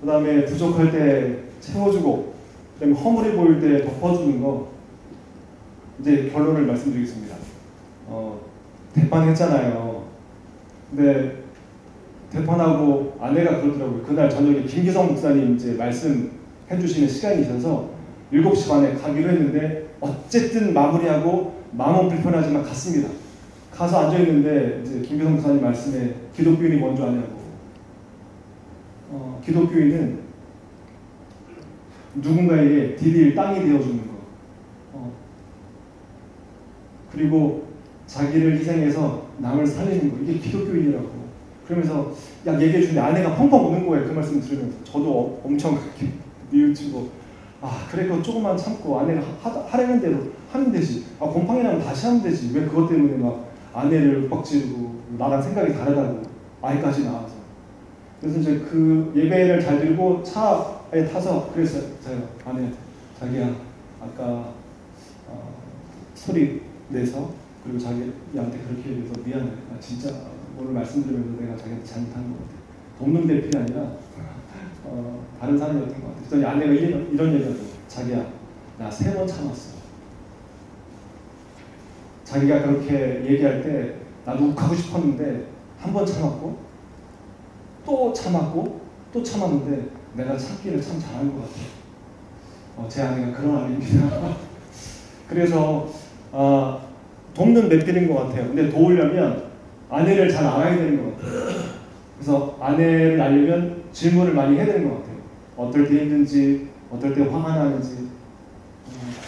그 다음에 부족할 때 채워주고, 그 다음에 허물이 보일 때 덮어주는 거. 이제 결론을 말씀드리겠습니다. 대판했잖아요. 근데 대판하고 아내가 그러더라고요. 그날 저녁에 김기성 목사님 이제 말씀해 주시는 시간이 있어서 7시 반에 가기로 했는데 어쨌든 마무리하고 마음은 불편하지만 갔습니다. 가서 앉아있는데 이제 김기성 목사님 말씀에 기독교인이 뭔 줄 아냐고. 기독교인은 누군가에게 디딜 땅이 되어주는 거. 그리고 자기를 희생해서 남을 살리는 거. 이게 기독교인이라고. 그러면서 약 얘기해 주는데 아내가 펑펑 우는 거예요. 그 말씀 들으면서. 저도 엄청 뉘우치고, 그래 그거 조금만 참고 아내가 하라는 대로 하면 되지. 곰팡이 나면 다시 하면 되지. 왜 그것 때문에 막 아내를 윽박지르고 나랑 생각이 다르다고 아이까지 나와서. 그래서 이제 그 예배를 잘 들고 차에 타서 그랬어요. 제가 아내한테, 자기야 아까 소리 내서 그리고 자기한테 그렇게 얘기해서 미안해. 진짜 오늘 말씀 들으면서 내가 자기한테 잘못한 것 같아. 돕는 대필이 아니라 다른 사람이었던 것 같아. 그랬더니 아내가 이런 얘기하고, 자기야 나 3번 참았어. 자기가 그렇게 얘기할 때 나도 욱하고 싶었는데 한 번 참았고 또 참았고 또 참았는데 내가 참기를 참 잘한 것 같아. 제 아내가 그런 아내입니다. 그래서 돕는 배필인 것 같아요. 근데 도우려면 아내를 잘 알아야 되는 것 같아요. 그래서 아내를 알려면 질문을 많이 해야 되는 것 같아요. 어떨 때 힘든지, 어떨 때 화가 나는지.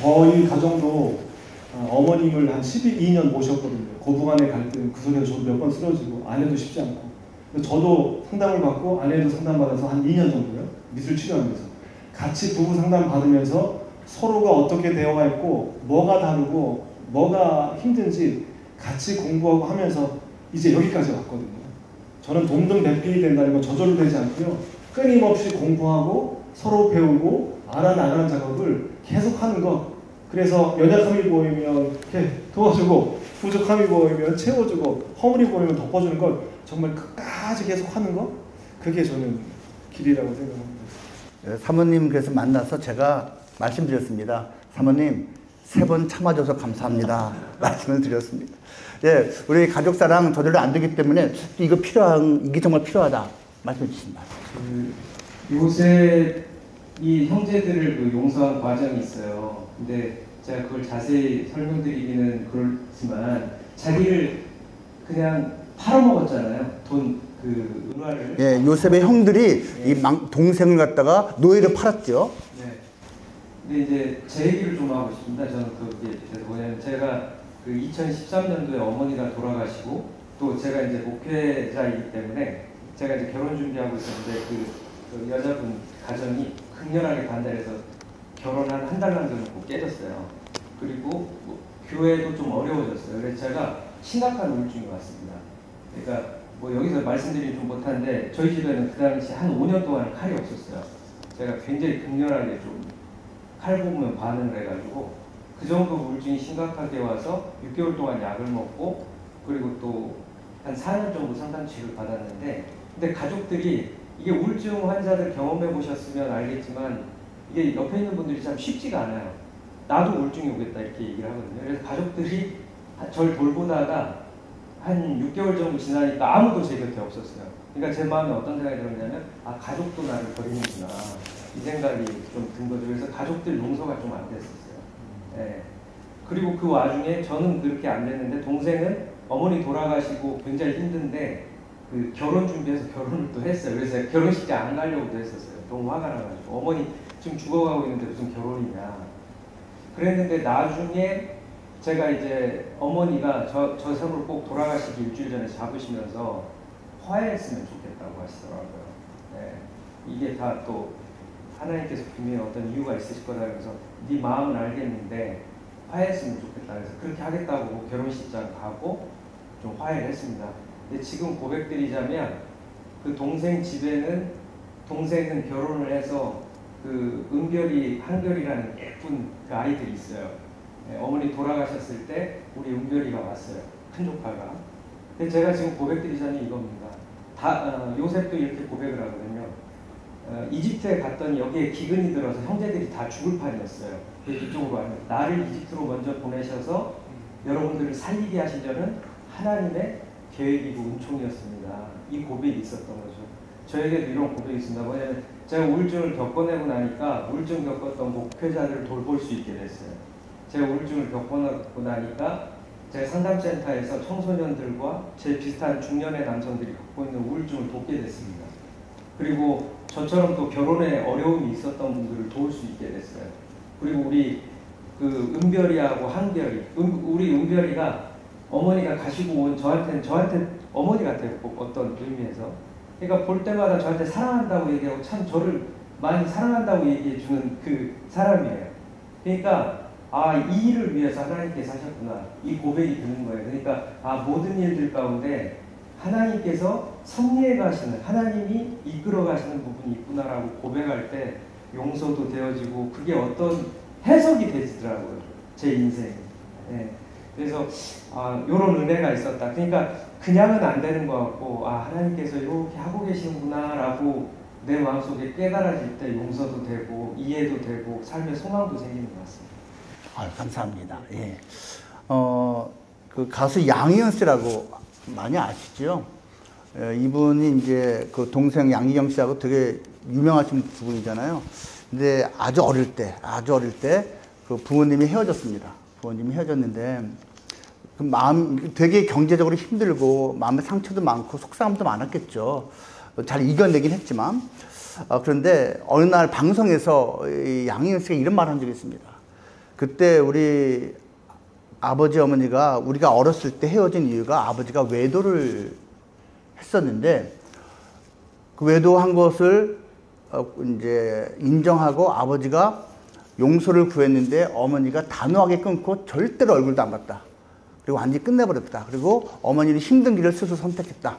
저희 가정도 어머님을 한 12년 모셨거든요. 고부간의 갈등, 그 속에서 저도 몇 번 쓰러지고, 아내도 쉽지 않고. 저도 상담을 받고 아내도 상담받아서 한 2년 정도요. 미술 치료하면서. 같이 부부 상담 받으면서 서로가 어떻게 되어가 있고, 뭐가 다르고, 뭐가 힘든지 같이 공부하고 하면서 이제 여기까지 왔거든요. 저는 돕는 배필이 된다는 건 저절로 되지 않고요. 끊임없이 공부하고 서로 배우고 알아나가는 작업을 계속하는 것. 그래서 연약함이 보이면 이렇게 도와주고, 부족함이 보이면 채워주고, 허물이 보이면 덮어주는 걸 정말 끝까지 끝까지 계속 하는 거, 그게 저는 길이라고 생각합니다.
사모님 그래서 만나서 제가 말씀드렸습니다. 사모님 3번 참아줘서 감사합니다. 말씀을 드렸습니다. 예, 우리 가족사랑 저절로 안 되기 때문에 이게 정말 필요하다 말씀해 주신다.
요새 이 형제들을 그 용서한 과정이 있어요. 근데 제가 그걸 자세히 설명드리기는 그렇지만 자기를 그냥 팔아먹었잖아요. 은화를.
예, 요셉의 형들이 이 동생을 갖다가 노예를 팔았죠.
네. 근데 이제 제 얘기를 좀 하고 싶습니다. 저는 그게 뭐냐면 제가 그 2013년도에 어머니가 돌아가시고 또 제가 이제 목회자이기 때문에 제가 이제 결혼 준비하고 있었는데 그 여자분 가정이 극렬하게 반대해서 결혼한 한 달 정도 놓고 깨졌어요. 그리고 뭐 교회도 좀 어려워졌어요. 그래서 제가 심각한 우울증이 왔습니다. 그러니까 뭐 여기서 말씀드리기 좀 못한데 저희 집에는 그 당시 한 5년 동안 칼이 없었어요. 제가 굉장히 극렬하게 좀 칼 보면 반응을 해가지고 그 정도 우울증이 심각하게 와서 6개월 동안 약을 먹고 그리고 또 한 4년 정도 상담치료를 받았는데 근데 가족들이 이게 우울증 환자들 경험해 보셨으면 알겠지만 이게 옆에 있는 분들이 참 쉽지가 않아요. 나도 우울증이 오겠다 이렇게 얘기를 하거든요. 그래서 가족들이 절 돌보다가 한 6개월 정도 지나니까 아무도 제 곁에 없었어요. 그러니까 제 마음에 어떤 생각이 들었냐면 아 가족도 나를 버리는구나 이 생각이 좀 든 거죠. 그래서 가족들 용서가 좀 안 됐었어요. 네. 그리고 그 와중에 저는 그렇게 안 됐는데 동생은 어머니 돌아가시고 굉장히 힘든데 그 결혼 준비해서 결혼을 또 했어요. 그래서 결혼식장 안 가려고도 했었어요. 너무 화가 나가지고 어머니 지금 죽어가고 있는데 무슨 결혼이냐. 그랬는데 나중에 제가 이제 어머니가 저 생으로 꼭 돌아가시기 일주일 전에 잡으시면서 화해했으면 좋겠다고 하시더라고요. 네. 이게 다 또 하나님께서 분명히 어떤 이유가 있으실 거다 그래서 네 마음은 알겠는데 화해했으면 좋겠다 그래서 그렇게 하겠다고 결혼식장 가고 좀 화해를 했습니다. 근데 지금 고백드리자면 그 동생 집에는 동생은 결혼을 해서 그 은별이 한별이라는 예쁜 그 아이들이 있어요. 네, 어머니 돌아가셨을 때 우리 은별이가 왔어요. 큰 조카가. 근데 제가 지금 고백드리자면 이겁니다. 요셉도 이렇게 고백을 하거든요. 이집트에 갔더니 여기에 기근이 들어서 형제들이 다 죽을 판이었어요. 이쪽으로 왔는데 나를 이집트로 먼저 보내셔서 여러분들을 살리게 하신 저는 하나님의 계획이고 은총이었습니다. 이 고백이 있었던 거죠. 저에게도 이런 고백이 있습니다. 뭐냐면 제가 우울증을 겪어내고 나니까 우울증 겪었던 목회자들을 돌볼 수 있게 됐어요. 제가 우울증을 겪어내고 나니까 제가 상담센터에서 청소년들과 제 비슷한 중년의 남성들이 갖고 있는 우울증을 돕게 됐습니다. 그리고 저처럼 또 결혼에 어려움이 있었던 분들을 도울 수 있게 됐어요. 그리고 우리 그 은별이하고 한별이, 우리 은별이가 어머니가 가시고 온 저한테 어머니 같아요. 어떤 의미에서. 그러니까 볼 때마다 저한테 사랑한다고 얘기하고 참 저를 많이 사랑한다고 얘기해 주는 그 사람이에요. 그러니까 이 일을 위해서 하나님께서 하셨구나. 이 고백이 드는 거예요. 그러니까 모든 일들 가운데 하나님께서 섭리해 가시는, 하나님이 이끌어 가시는 부분이 있구나라고 고백할 때 용서도 되어지고 그게 어떤 해석이 되더라고요. 제 인생에. 네. 그래서 이런 은혜가 있었다. 그러니까 그냥은 안 되는 것 같고 하나님께서 이렇게 하고 계시는구나라고 내 마음속에 깨달아질 때 용서도 되고 이해도 되고 삶의 소망도 생기는 것 같습니다.
감사합니다. 예. 그 가수 양희은 씨라고 많이 아시죠? 이분이 이제 그 동생 양희경 씨하고 되게 유명하신 두 분이잖아요. 근데 아주 어릴 때 그 부모님이 헤어졌습니다. 부모님이 헤어졌는데 그 마음 되게 경제적으로 힘들고 마음에 상처도 많고 속상함도 많았겠죠. 잘 이겨내긴 했지만 그런데 어느 날 방송에서 양희은 씨가 이런 말을 한 적이 있습니다. 그때 우리 아버지 어머니가 우리가 어렸을 때 헤어진 이유가 아버지가 외도를 했었는데 그 외도한 것을 이제 인정하고 아버지가 용서를 구했는데 어머니가 단호하게 끊고 절대로 얼굴도 안 봤다. 그리고 완전히 끝내버렸다. 그리고 어머니는 힘든 길을 스스로 선택했다.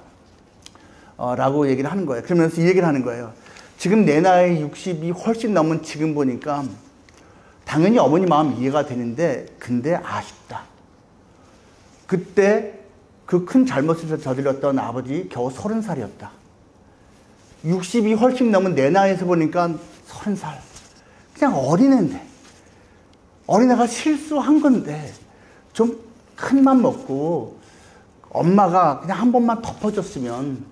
라고 얘기를 하는 거예요. 그러면서 이 얘기를 하는 거예요. 지금 내 나이 60이 훨씬 넘은 지금 보니까 당연히 어머니 마음 이해가 되는데 근데 아쉽다. 그때 그 큰 잘못을 저질렀던 아버지 겨우 30살이었다. 60이 훨씬 넘은 내 나이에서 보니까 30살. 그냥 어린애인데. 어린애가 실수한 건데 좀 큰 맘 먹고 엄마가 그냥 한 번만 덮어줬으면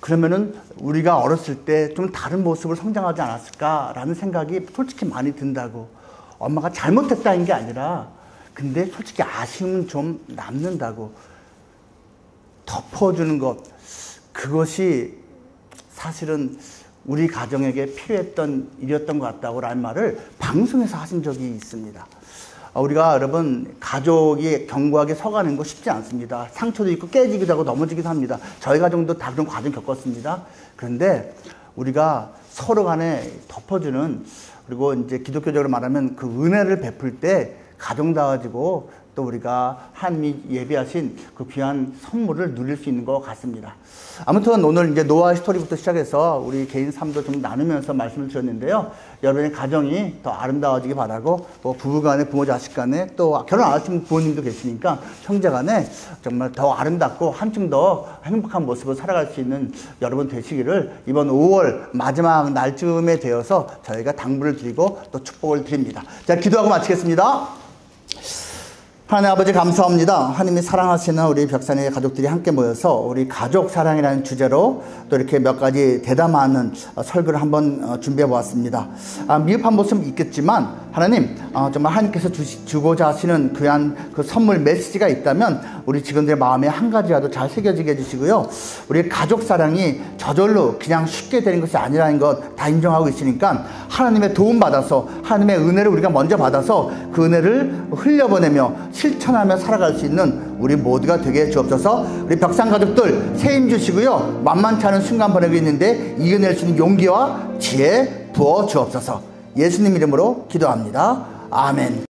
그러면은 우리가 어렸을 때 좀 다른 모습을 성장하지 않았을까라는 생각이 솔직히 많이 든다고. 엄마가 잘못했다는 게 아니라 근데 솔직히 아쉬움은 좀 남는다고. 덮어주는 것, 그것이 사실은 우리 가정에게 필요했던 일이었던 것 같다고 라는 말을 방송에서 하신 적이 있습니다. 우리가 여러분 가족이 견고하게 서가는 거 쉽지 않습니다. 상처도 있고 깨지기도 하고 넘어지기도 합니다. 저희 가정도 다 그런 과정 겪었습니다. 그런데 우리가 서로 간에 덮어주는, 그리고 이제 기독교적으로 말하면 그 은혜를 베풀 때 가정다워지고 또 우리가 하나님이 예비하신 그 귀한 선물을 누릴 수 있는 것 같습니다. 아무튼 오늘 이제 노아의 스토리부터 시작해서 우리 개인 삶도 좀 나누면서 말씀을 드렸는데요. 여러분의 가정이 더 아름다워지기 바라고, 뭐 부부 간에, 부모 자식 간에, 또 결혼 안 하신 부모님도 계시니까 형제 간에 정말 더 아름답고 한층 더 행복한 모습을 살아갈 수 있는 여러분 되시기를 이번 5월 마지막 날쯤에 되어서 저희가 당부를 드리고 또 축복을 드립니다. 자, 기도하고 마치겠습니다. 하나님 아버지 감사합니다. 하나님이 사랑하시는 우리 벽산의 가족들이 함께 모여서 우리 가족 사랑이라는 주제로 또 이렇게 몇 가지 대담하는 설교를 한번 준비해 보았습니다. 미흡한 모습은 있겠지만 하나님 정말 하나님께서 주고자 하시는 귀한 그 선물 메시지가 있다면 우리 직원들의 마음에 한 가지라도 잘 새겨지게 해주시고요. 우리 가족 사랑이 저절로 그냥 쉽게 되는 것이 아니라는 것 다 인정하고 있으니까 하나님의 도움 받아서 하나님의 은혜를 우리가 먼저 받아서 그 은혜를 흘려보내며 실천하며 살아갈 수 있는 우리 모두가 되게 주옵소서. 우리 벽산 가족들 새 힘 주시고요. 만만치 않은 순간 보내고 있는데 이겨낼 수 있는 용기와 지혜 부어 주옵소서. 예수님 이름으로 기도합니다. 아멘.